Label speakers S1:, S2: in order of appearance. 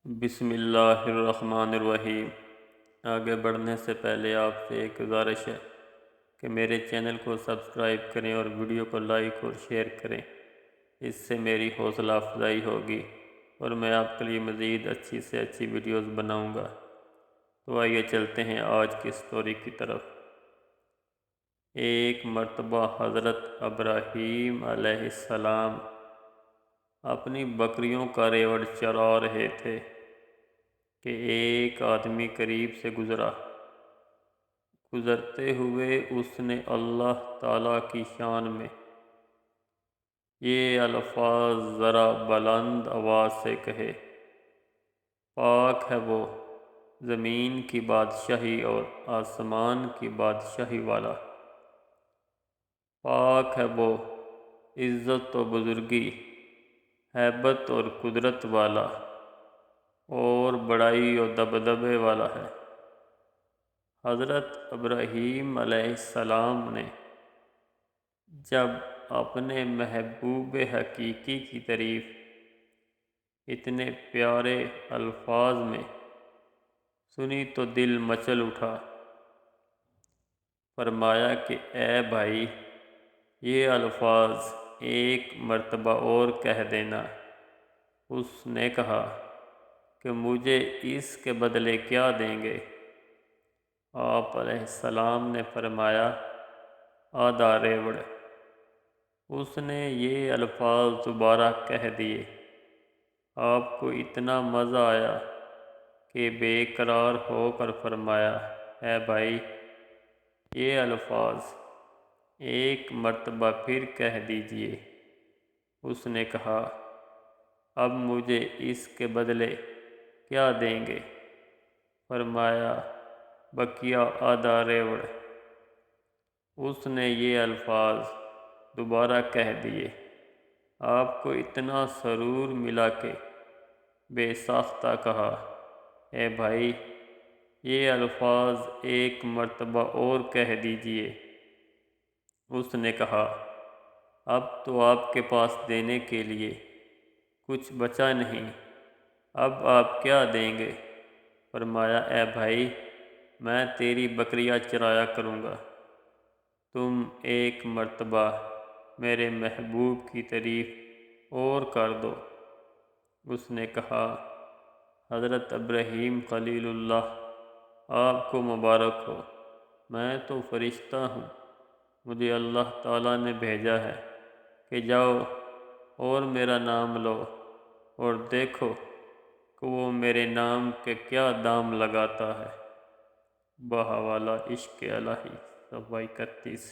S1: بسم اللہ الرحمن الرحیم۔ آگے بڑھنے سے پہلے آپ سے ایک گزارش ہے کہ میرے چینل کو سبسکرائب کریں اور ویڈیو کو لائک اور شیئر کریں۔ اس سے میری حوصلہ افزائی ہوگی اور میں آپ کے لیے مزید اچھی سے اچھی ویڈیوز بناؤں گا۔ تو آئیے چلتے ہیں آج کی سٹوری کی طرف۔ ایک مرتبہ حضرت ابراہیم علیہ السلام اپنی بکریوں کا ریوڑ چرا رہے تھے کہ ایک آدمی قریب سے گزرتے ہوئے اس نے اللہ تعالیٰ کی شان میں یہ الفاظ ذرا بلند آواز سے کہے: پاک ہے وہ زمین کی بادشاہی اور آسمان کی بادشاہی والا، پاک ہے وہ عزت و بزرگی، ہیبت اور قدرت والا اور بڑائی و دبدبے والا ہے۔ حضرت ابراہیم علیہ السلام نے جب اپنے محبوب حقیقی کی تعریف اتنے پیارے الفاظ میں سنی تو دل مچل اٹھا۔ فرمایا کہ اے بھائی، یہ الفاظ ایک مرتبہ اور کہہ دینا۔ اس نے کہا کہ مجھے اس کے بدلے کیا دیں گے؟ آپ علیہ السلام نے فرمایا: آدھا ریوڑ۔ اس نے یہ الفاظ دوبارہ کہہ دیے۔ آپ کو اتنا مزہ آیا کہ بے قرار ہو کر فرمایا: اے بھائی، یہ الفاظ ایک مرتبہ پھر کہہ دیجئے۔ اس نے کہا: اب مجھے اس کے بدلے کیا دیں گے؟ فرمایا: بقیہ آدھا ریوڑ۔ اس نے یہ الفاظ دوبارہ کہہ دیے۔ آپ کو اتنا سرور ملا کہ بے ساختہ کہا: اے بھائی، یہ الفاظ ایک مرتبہ اور کہہ دیجئے۔ اس نے کہا: اب تو آپ کے پاس دینے کے لیے کچھ بچا نہیں، اب آپ کیا دیں گے؟ فرمایا: اے بھائی، میں تیری بکریاں چرایا کروں گا، تم ایک مرتبہ میرے محبوب کی تعریف اور کر دو۔ اس نے کہا: حضرت ابراہیم خلیل اللہ، آپ کو مبارک ہو، میں تو فرشتہ ہوں، مجھے اللہ تعالیٰ نے بھیجا ہے کہ جاؤ اور میرا نام لو اور دیکھو کہ وہ میرے نام کے کیا دام لگاتا ہے۔ بہاوالہ عشق الہی، صفحہ 31۔